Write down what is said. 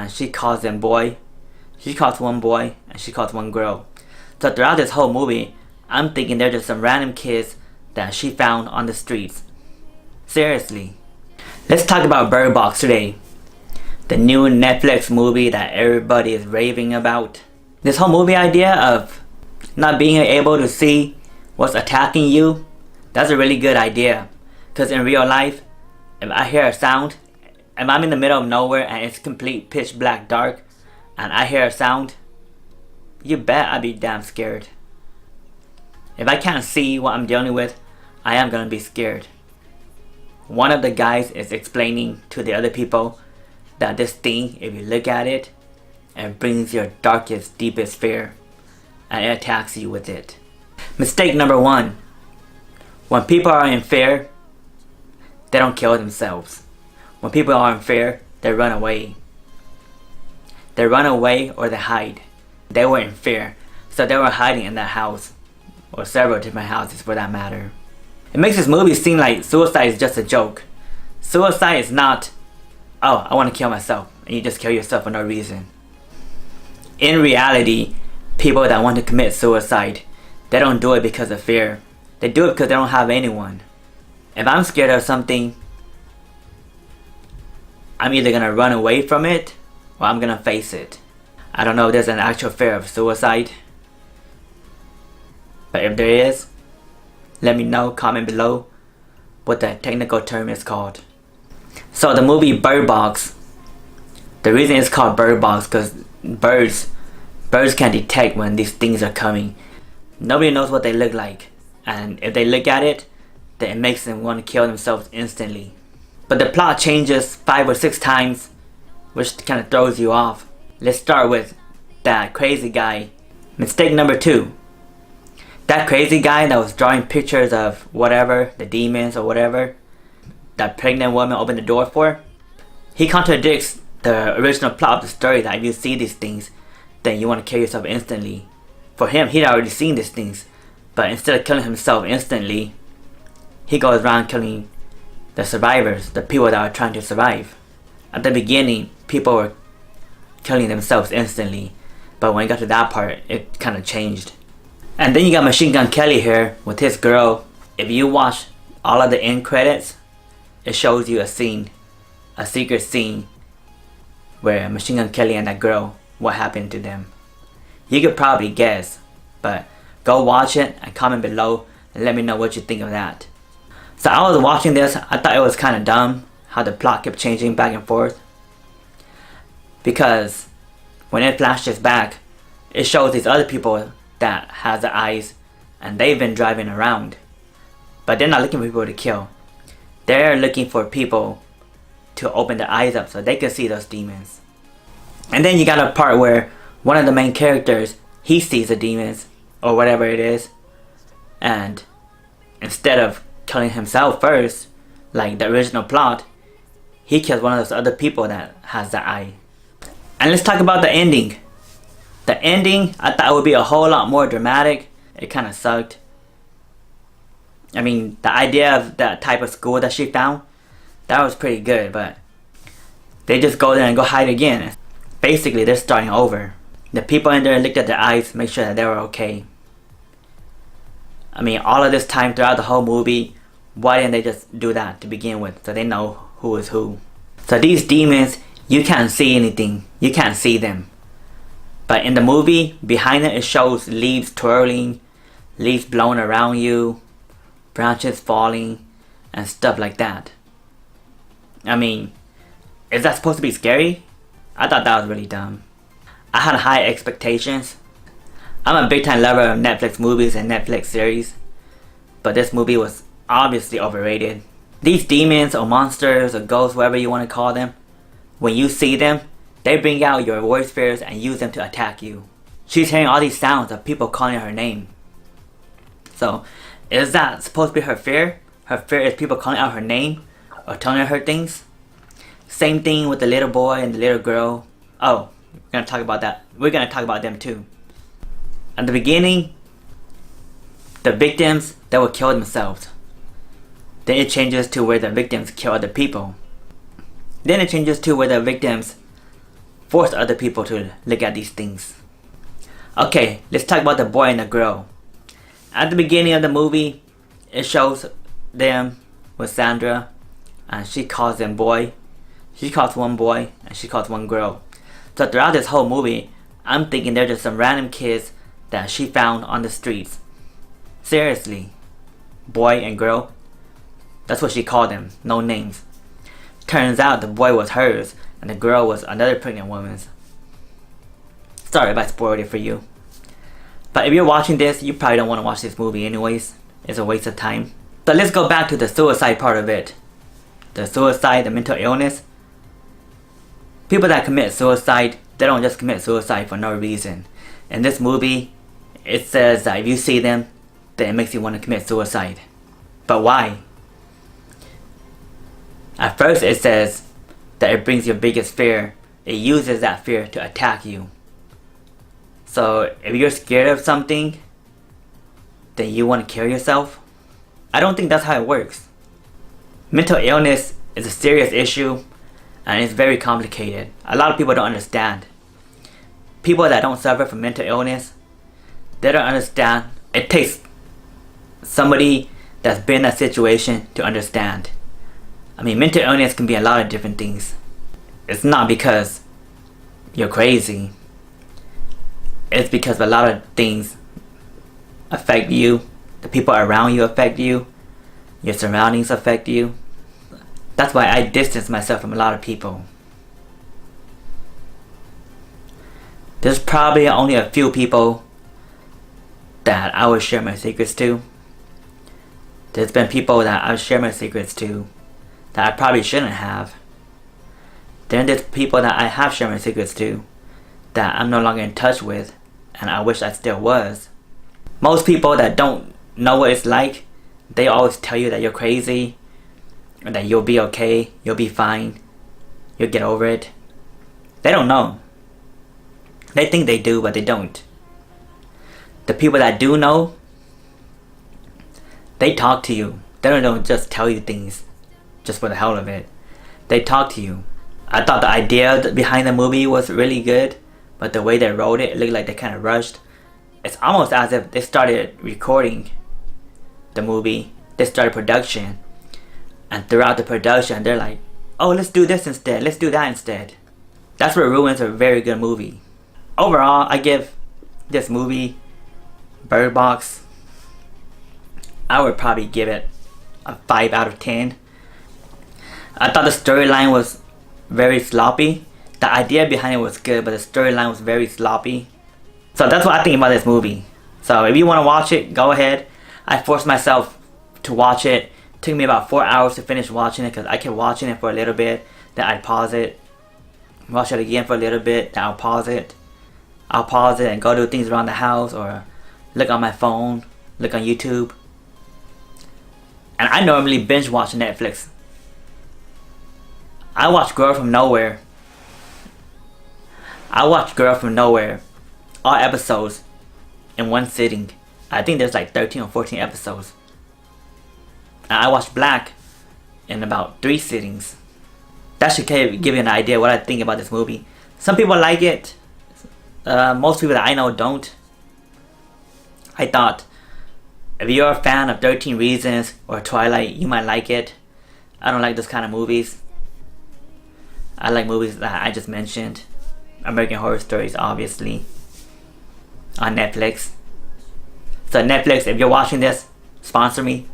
and she calls them boy. She calls one boy and she calls one girl. So throughout this whole movie, I'm thinking they're just some random kids that she found on the streets. Seriously. Let's talk about Birdbox today. The new Netflix movie that everybody is raving about. This whole movie idea of not being able to see what's attacking you, that's a really good idea. Because in real life, if I hear a sound, if I'm in the middle of nowhere and it's complete pitch black dark, and I hear a sound, you bet I'd be damn scared. If I can't see what I'm dealing with, I am gonna be scared. One of the guys is explaining to the other people that this thing, if you look at it, it brings your darkest, deepest fear, and it attacks you with it. Mistake number 1. When people are in fear, they don't kill themselves. When people are in fear, they run away. They run away or they hide. They were in fear, so they were hiding in that house, or several different houses for that matter. It makes this movie seem like suicide is just a joke. Suicide is not, oh, I want to kill myself, and you just kill yourself for no reason. In reality, people that want to commit suicide, they don't do it because of fear. They do it because they don't have anyone. If I'm scared of something, I'm either gonna run away from it or I'm gonna face it. I don't know if there's an actual fear of suicide, but if there is, let me know, comment below what the technical term is called. So the movie Birdbox, the reason it's called Birdbox because birds can detect when these things are coming. Nobody knows what they look like, and if they look at it, then it makes them want to kill themselves instantly. But the plot changes 5 or 6 times, which kind of throws you off. Let's start with that crazy guy. Mistake number 2. That crazy guy that was drawing pictures of whatever, the demons or whatever, that pregnant woman opened the door for, he contradicts the original plot of the story that if you see these things, then you want to kill yourself instantly. For him, he'd already seen these things, but instead of killing himself instantly, he goes around killing the survivors, the people that are trying to survive. At the beginning, people were killing themselves instantly, but when it got to that part, it kind of changed. And then you got Machine Gun Kelly here with his girl. If you watch all of the end credits, it shows you a scene, a secret scene, where Machine Gun Kelly and that girl, what happened to them. You could probably guess, but go watch it and comment below and let me know what you think of that. So I was watching this, I thought it was kind of dumb how the plot kept changing back and forth. Because when it flashes back, it shows these other people that has the eyes and they've been driving around. But they're not looking for people to kill. They're looking for people to open their eyes up so they can see those demons. And then you got a part where one of the main characters, he sees the demons or whatever it is, and instead of killing himself first, like the original plot, he kills one of those other people that has the eye. And let's talk about the ending. The ending, I thought it would be a whole lot more dramatic. It kind of sucked. I mean, the idea of that type of school that she found, that was pretty good, but they just go there and go hide again. Basically, they're starting over. The people in there looked at their eyes, make sure that they were okay. I mean, all of this time throughout the whole movie, why didn't they just do that to begin with, so they know who is who? So these demons, you can't see anything. You can't see them. But in the movie, behind it shows leaves twirling, leaves blowing around you, branches falling, and stuff like that. I mean, is that supposed to be scary? I thought that was really dumb. I had high expectations. I'm a big time lover of Netflix movies and Netflix series, but this movie was obviously overrated. These demons or monsters or ghosts, whatever you want to call them, when you see them, they bring out your worst fears and use them to attack you. She's hearing all these sounds of people calling her name. So, is that supposed to be her fear? Her fear is people calling out her name or telling her things? Same thing with the little boy and the little girl. Oh, we're gonna talk about that. We're gonna talk about them too. At the beginning, the victims, they will kill themselves. Then it changes to where the victims kill other people. Then it changes to where the victims force other people to look at these things. Okay, let's talk about the boy and the girl. At the beginning of the movie, it shows them with Sandra, and she calls them boy. She calls one boy, and she calls one girl. So throughout this whole movie, I'm thinking they're just some random kids that she found on the streets. Seriously. Boy and girl. That's what she called them. No names. Turns out the boy was hers, and the girl was another pregnant woman's. Sorry if I spoiled it for you. But if you're watching this, you probably don't want to watch this movie anyways. It's a waste of time. So let's go back to the suicide part of it. The suicide, the mental illness. People that commit suicide, they don't just commit suicide for no reason. In this movie, it says that if you see them, then it makes you want to commit suicide. But why? At first it says that it brings your biggest fear. It uses that fear to attack you. So if you're scared of something, then you want to kill yourself? I don't think that's how it works. Mental illness is a serious issue, and it's very complicated. A lot of people don't understand. People that don't suffer from mental illness, they don't understand. It takes somebody that's been in that situation to understand. I mean, mental illness can be a lot of different things. It's not because you're crazy. It's because a lot of things affect you. The people around you affect you. Your surroundings affect you. That's why I distance myself from a lot of people. There's probably only a few people that I would share my secrets to. There's been people that I've shared my secrets to that I probably shouldn't have. Then there's people that I have shared my secrets to that I'm no longer in touch with, and I wish I still was. Most people that don't know what it's like, they always tell you that you're crazy, or that you'll be okay, you'll be fine, you'll get over it. They don't know. They think they do, but they don't. The people that do know, they talk to you. They don't just tell you things just for the hell of it. They talk to you. I thought the idea behind the movie was really good, but the way they wrote it, it looked like they kind of rushed. It's almost as if they started recording the movie, they started production, and throughout the production they're like, oh, let's do this instead, let's do that instead. That's what ruins a very good movie. Overall, I give this movie, Birdbox, I would probably give it a 5 out of 10. I thought the storyline was very sloppy. The idea behind it was good, but the storyline was very sloppy. So that's what I think about this movie. So if you want to watch it, go ahead. I forced myself to watch it. It took me about 4 hours to finish watching it because I kept watching it for a little bit, then I'd pause it, watch it again for a little bit, then I'll pause it. I'll pause it and go do things around the house or look on my phone, look on YouTube. And I normally binge watch Netflix. I watch Girl From Nowhere. I watched Girl From Nowhere, all episodes, in one sitting. I think there's like 13 or 14 episodes. And I watched Black in about 3 sittings. That should give you an idea what I think about this movie. Some people like it. Most people that I know don't. I thought, if you're a fan of 13 Reasons or Twilight, you might like it. I don't like those kind of movies. I like movies that I just mentioned. American Horror Stories, obviously, on Netflix. So Netflix, if you're watching this, sponsor me.